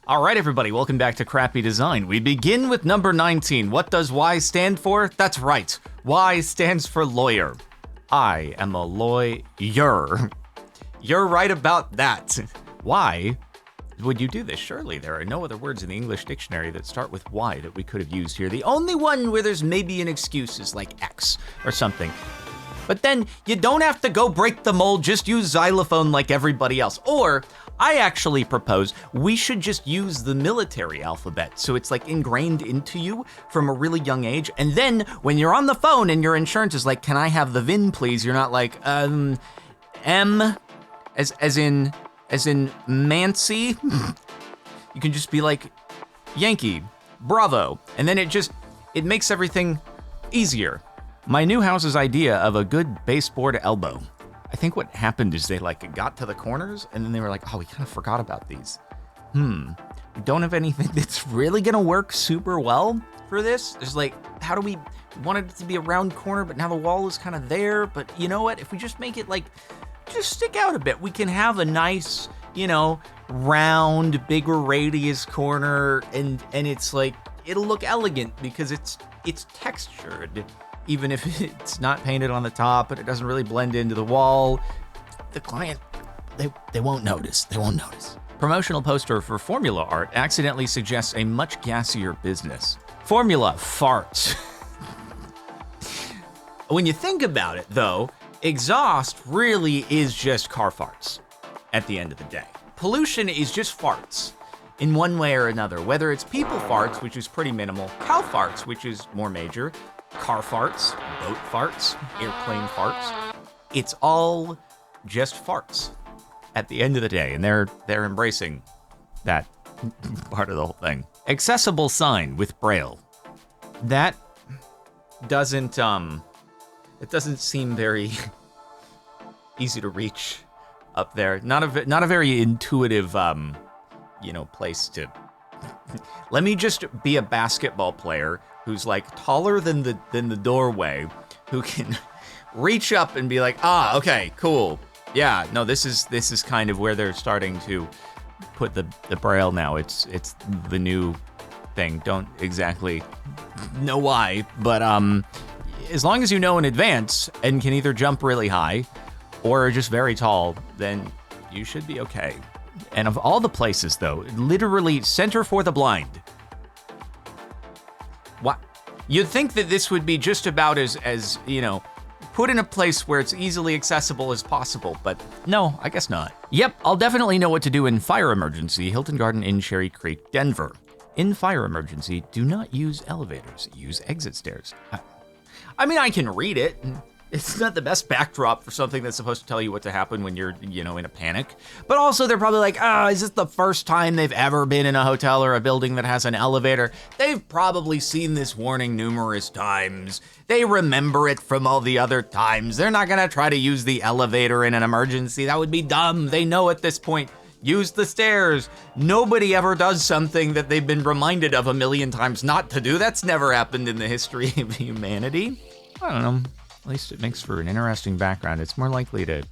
All right, everybody, welcome back to Crappy Design. We begin with number 19. What does Y stand for? That's right. Y stands for lawyer. I am a lawyer. You're right about that. Why would you do this? Surely there are no other words in the English dictionary that start with Y that we could have used here. The only one where there's maybe an excuse is like X or something. But then you don't have to go break the mold, just use xylophone like everybody else. Or I actually propose we should just use the military alphabet so it's like ingrained into you from a really young age. And then when you're on the phone and your insurance is like, can I have the VIN please? You're not like, M as in Mancy. You can just be like Yankee, Bravo. And then it makes everything easier. My new house's idea of a good baseboard elbow. I think what happened is they like got to the corners and then they were like, oh, we kind of forgot about these. We don't have anything that's really gonna work super well for this. There's like, how do we want it to be a round corner, but now the wall is kind of there. But you know what? If we just make it like, just stick out a bit, we can have a nice, round, bigger radius corner and it's like, it'll look elegant because it's textured. Even if it's not painted on the top, but it doesn't really blend into the wall, the client, they won't notice. They won't notice. Promotional poster for Formula art accidentally suggests a much gassier business. Formula farts. When you think about it, though, exhaust really is just car farts at the end of the day. Pollution is just farts in one way or another, whether it's people farts, which is pretty minimal, cow farts, which is more major, car farts, boat farts, airplane farts. It's all just farts at the end of the day, and they're embracing that part of the whole thing. Accessible sign with Braille. That doesn't it doesn't seem very easy to reach up there. Not a very intuitive place to. Let me just be a basketball player who's like taller than the doorway, who can reach up and be like, okay, cool. Yeah, no, this is kind of where they're starting to put the Braille now. It's the new thing. Don't exactly know why, but as long as you know in advance and can either jump really high or just very tall, then you should be okay. And of all the places, though, literally Center for the Blind. What? You'd think that this would be just about as put in a place where it's easily accessible as possible, but no, I guess not. Yep, I'll definitely know what to do in fire emergency, Hilton Garden Inn, Cherry Creek, Denver. In fire emergency, do not use elevators, use exit stairs. I mean, I can read it. It's not the best backdrop for something that's supposed to tell you what to happen when you're, in a panic. But also they're probably like, is this the first time they've ever been in a hotel or a building that has an elevator? They've probably seen this warning numerous times. They remember it from all the other times. They're not gonna try to use the elevator in an emergency. That would be dumb. They know at this point, use the stairs. Nobody ever does something that they've been reminded of a million times not to do. That's never happened in the history of humanity. I don't know. At least it makes for an interesting background. It's more likely to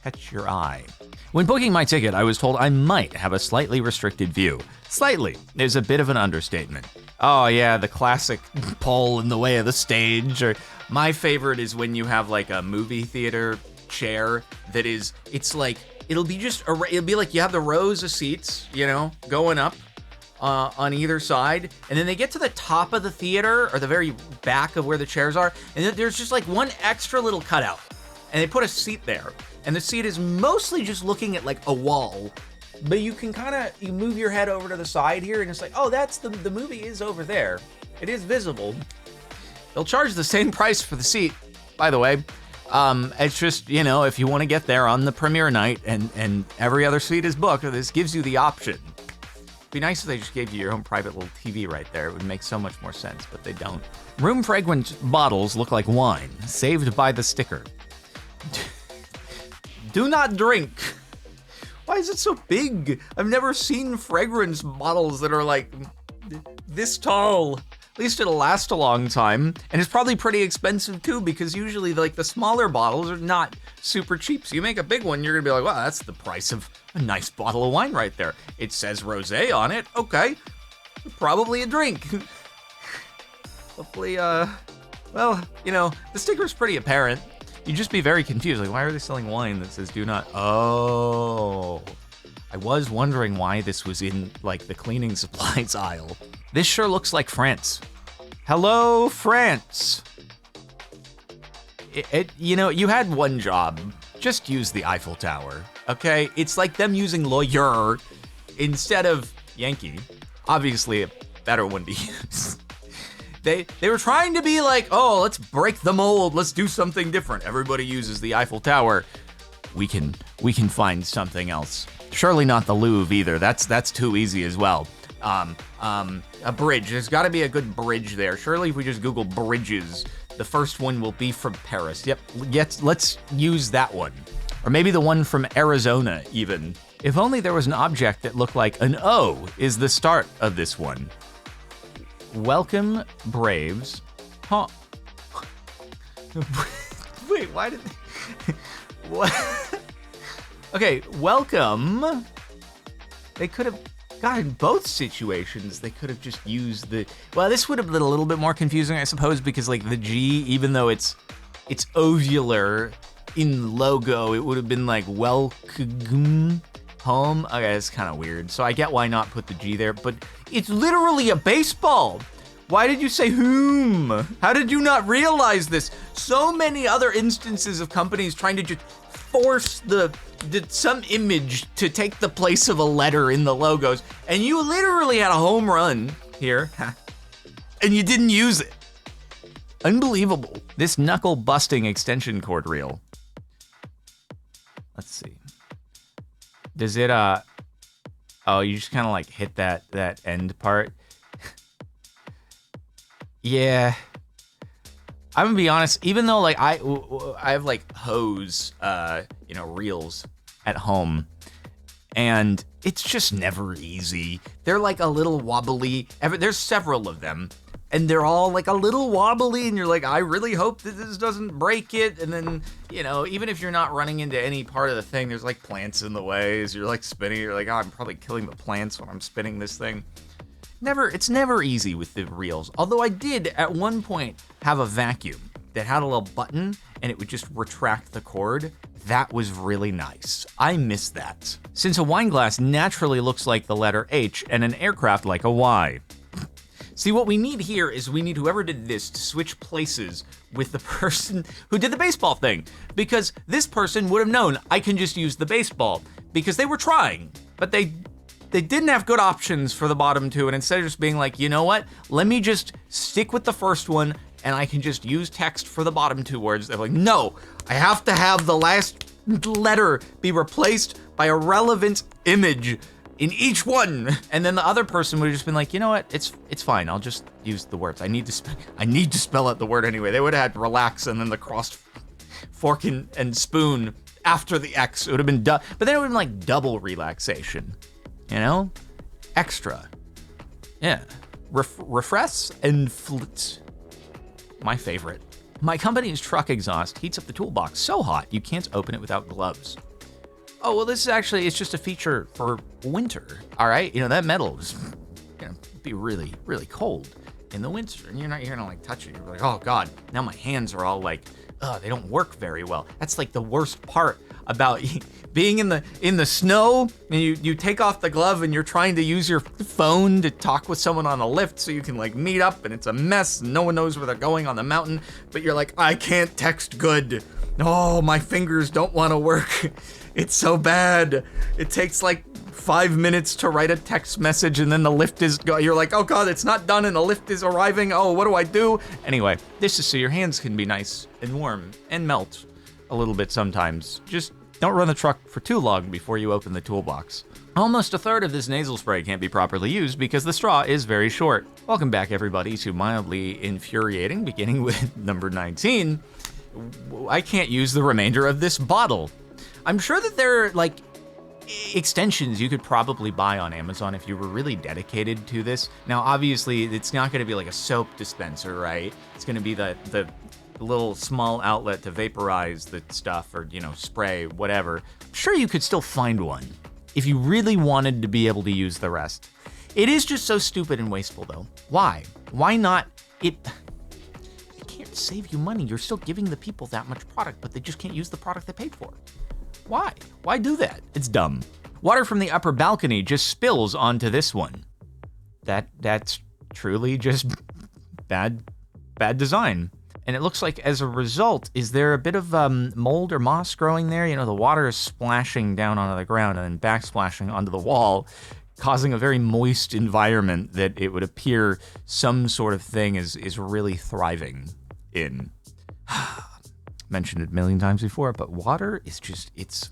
catch your eye. When booking my ticket, I was told I might have a slightly restricted view. Slightly is a bit of an understatement. Oh yeah, the classic pole in the way of the stage. Or my favorite is when you have like a movie theater chair that is, it'll be like you have the rows of seats, going up. On either side, and then they get to the top of the theater or the very back of where the chairs are, and then there's just like one extra little cutout, and they put a seat there, and the seat is mostly just looking at like a wall, but you can you move your head over to the side here, and it's like, oh, that's the movie is over there. It is visible. They'll charge the same price for the seat, by the way. It's just, if you want to get there on the premiere night and every other seat is booked, this gives you the option. It'd be nice if they just gave you your own private little TV right there. It would make so much more sense, but they don't. Room fragrance bottles look like wine, saved by the sticker. Do not drink. Why is it so big? I've never seen fragrance bottles that are like this tall At least it'll last a long time, and it's probably pretty expensive too, because usually like the smaller bottles are not super cheap. So you make a big one, you're gonna be like, wow, that's the price of a nice bottle of wine right there. It says rosé on it, okay, probably a drink. Hopefully, well, you know, the sticker's pretty apparent. You'd just be very confused, like why are they selling wine that says do not? Oh, I was wondering why this was in like the cleaning supplies aisle. This sure looks like France. Hello, France. You know, you had one job. Just use the Eiffel Tower, okay? It's like them using lawyer instead of Yankee. Obviously, a better one to use. They were trying to be like, oh, let's break the mold. Let's do something different. Everybody uses the Eiffel Tower. We can find something else. Surely not the Louvre either. That's too easy as well. A bridge. There's got to be a good bridge there. Surely if we just Google bridges, the first one will be from Paris. Yep, let's use that one. Or maybe the one from Arizona even. If only there was an object that looked like an O is the start of this one. Welcome, Braves. Huh. Wait, why did they... What? Okay, welcome. They could have... God, in both situations, they could have just used the... Well, this would have been a little bit more confusing, I suppose, because like the G, even though it's ovular in logo, it would have been like welcome home. Okay, it's kind of weird. So I get why not put the G there, but it's literally a baseball. Why did you say whom? How did you not realize this? So many other instances of companies trying to just force some image to take the place of a letter in the logos, and you literally had a home run here, and you didn't use it. Unbelievable. This knuckle busting extension cord reel. Let's see. Does it, oh, you just kind of like hit that end part? Yeah. I'm gonna be honest, even though like I have like hose, you know, reels at home, and it's just never easy. They're like a little wobbly. There's several of them, and they're all like a little wobbly, and you're like, I really hope that this doesn't break it. And then, you know, even if you're not running into any part of the thing, there's like plants in the way as you're like spinning. You're like, oh, I'm probably killing the plants when I'm spinning this thing. It's never easy with the reels. Although I did at one point have a vacuum that had a little button and it would just retract the cord. That was really nice. I miss that. Since a wine glass naturally looks like the letter H and an aircraft like a Y. See, what we need here is we need whoever did this to switch places with the person who did the baseball thing, because this person would have known I can just use the baseball, because they were trying, but they didn't have good options for the bottom two, and instead of just being like, you know what, let me just stick with the first one and I can just use text for the bottom two words. They're like, no, I have to have the last letter be replaced by a relevant image in each one. And then the other person would have just been like, you know what, it's fine, I'll just use the words. I need to spell out the word anyway. They would have had relax and then the crossed fork and spoon after the X. It would have been but then it would have been like double relaxation. You know? Extra. Yeah. Refresh and flit. My favorite. My company's truck exhaust heats up the toolbox so hot you can't open it without gloves. Oh, well, this is actually, it's just a feature for winter. All right? You know, that metal is gonna be really, really cold in the winter. And you're gonna like touch it. You're like, oh God, now my hands are all like, they don't work very well. That's like the worst part about being in the snow, and you take off the glove and you're trying to use your phone to talk with someone on a lift so you can like meet up, and it's a mess. No one knows where they're going on the mountain, but you're like, I can't text good. Oh, my fingers don't want to work. It's so bad. It takes like 5 minutes to write a text message, and then the lift is you're like, oh God, it's not done and the lift is arriving. Oh, what do I do? Anyway, this is so your hands can be nice and warm and melt a little bit sometimes. Just don't run the truck for too long before you open the toolbox. Almost a third of this nasal spray can't be properly used because the straw is very short. Welcome back, everybody, to Mildly Infuriating, beginning with number 19. I can't use the remainder of this bottle. I'm sure that there, like, extensions you could probably buy on Amazon if you were really dedicated to this. Now, obviously, it's not going to be like a soap dispenser, right? It's going to be the little small outlet to vaporize the stuff or, spray, whatever. I'm sure you could still find one if you really wanted to be able to use the rest. It is just so stupid and wasteful, though. Why? Why not? It can't save you money. You're still giving the people that much product, but they just can't use the product they paid for. Why? Why do that? It's dumb. Water from the upper balcony just spills onto this one. That's truly just bad design. And it looks like as a result, is there a bit of mold or moss growing there? The water is splashing down onto the ground and then backsplashing onto the wall, causing a very moist environment that it would appear some sort of thing is really thriving in. Mentioned it a million times before, but water is just, it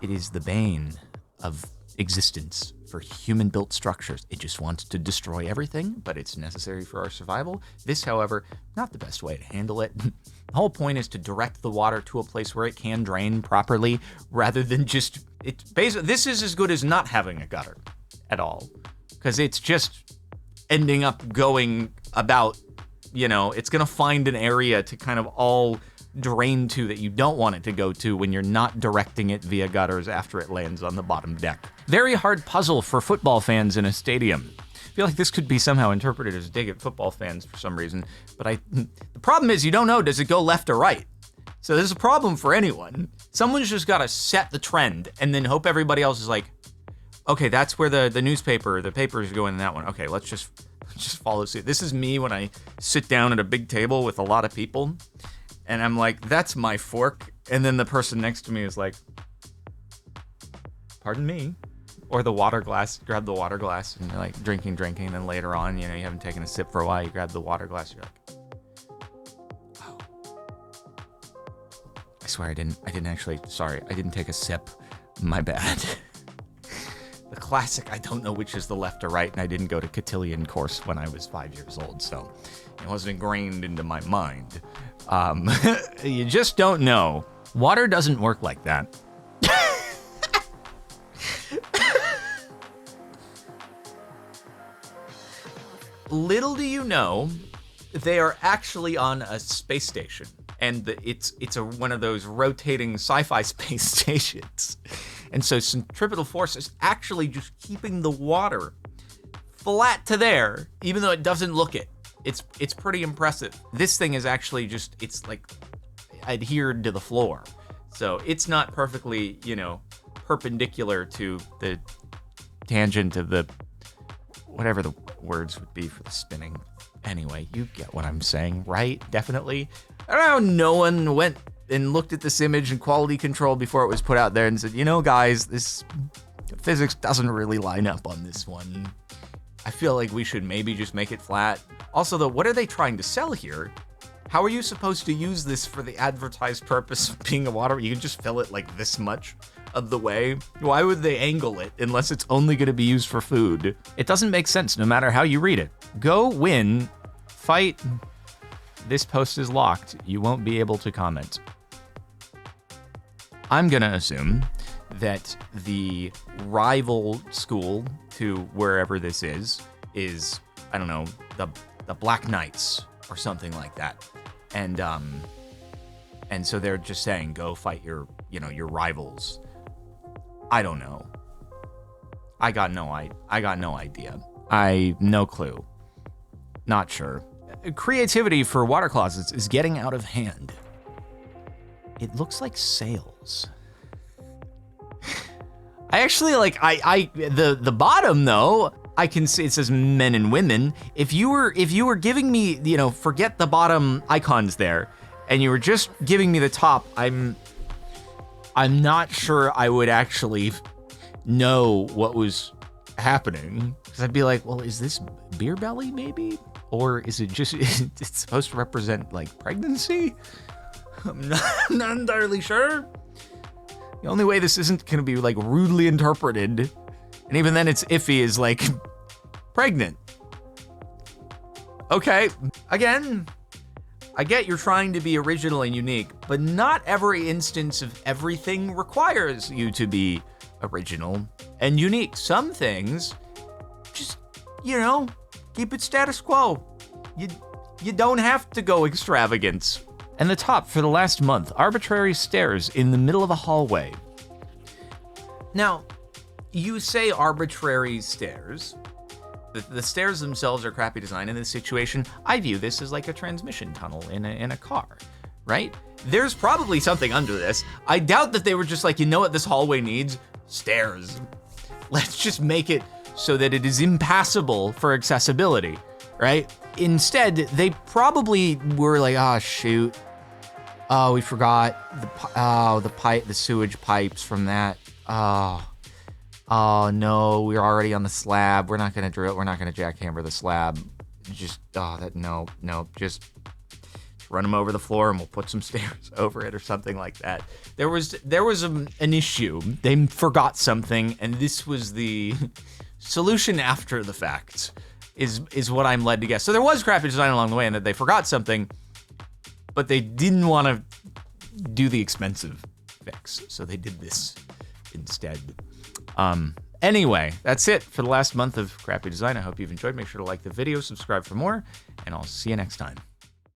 is the bane of existence for human-built structures. It just wants to destroy everything, but it's necessary for our survival. This, however, not the best way to handle it. The whole point is to direct the water to a place where it can drain properly, rather than just, this is as good as not having a gutter at all, because it's just ending up going about, it's gonna find an area to kind of all drain to that you don't want it to go to when you're not directing it via gutters after it lands on the bottom deck. Very hard puzzle for football fans in a stadium. I feel like this could be somehow interpreted as dig at football fans for some reason, but the problem is you don't know, does it go left or right? So this is a problem for anyone. Someone's just gotta set the trend and then hope everybody else is like, okay, that's where the papers go in that one. Okay, let's just follow suit. This is me when I sit down at a big table with a lot of people, and I'm like, that's my fork. And then the person next to me is like, pardon me. Or the water glass, grab the water glass and you're like drinking. And then later on, you haven't taken a sip for a while. You grab the water glass. You're like, oh, I swear I didn't take a sip. My bad. The classic, I don't know which is the left or right, and I didn't go to cotillion course when I was 5 years old, so it wasn't ingrained into my mind. You just don't know. Water doesn't work like that. Little do you know, they are actually on a space station, and it's one of those rotating sci-fi space stations. And so centripetal force is actually just keeping the water flat to there, even though it doesn't look it. It's pretty impressive. This thing is actually just, it's like adhered to the floor. So it's not perfectly, perpendicular to the tangent of the, whatever the words would be for the spinning. Anyway, you get what I'm saying, right? Definitely. I don't know how no one went and looked at this image in quality control before it was put out there and said, guys, this physics doesn't really line up on this one. I feel like we should maybe just make it flat. Also, though, what are they trying to sell here? How are you supposed to use this for the advertised purpose of being a water? You can just fill it like this much of the way. Why would they angle it unless it's only going to be used for food? It doesn't make sense no matter how you read it. Go win, fight. This post is locked. You won't be able to comment. I'm going to assume that the rival school to wherever this is, I don't know, the Black Knights or something like that. And so they're just saying, go fight your rivals. I don't know. I got no idea. No clue. Not sure. Creativity for water closets is getting out of hand. It looks like sails. I actually the bottom though, I can see it says men and women. If you were giving me, forget the bottom icons there, and you were just giving me the top, I'm not sure I would actually know what was happening. Because I'd be like, well, is this beer belly maybe? Or is it just, it's supposed to represent like pregnancy? I'm not entirely sure. The only way this isn't going to be like rudely interpreted, and even then it's iffy, is like pregnant. Okay, again, I get you're trying to be original and unique, but not every instance of everything requires you to be original and unique. Some things, just, keep it status quo. You don't have to go extravagance. And the top for the last month, arbitrary stairs in the middle of a hallway. Now, you say arbitrary stairs. The stairs themselves are crappy design. In this situation, I view this as like a transmission tunnel in a car, right? There's probably something under this. I doubt that they were just like, you know what this hallway needs? Stairs. Let's just make it so that it is impassable for accessibility, right? Instead, they probably were like, oh shoot. Oh, we forgot the sewage pipes from that. Oh no, we're already on the slab. We're not gonna jackhammer the slab. Just, just run them over the floor and we'll put some stairs over it or something like that. There was an issue. They forgot something, and this was the solution after the fact, is what I'm led to guess. So there was crappy design along the way, and that they forgot something, but they didn't want to do the expensive fix, so they did this instead. Anyway, that's it for the last month of crappy design. I hope you've enjoyed. Make sure to like the video, subscribe for more, and I'll see you next time.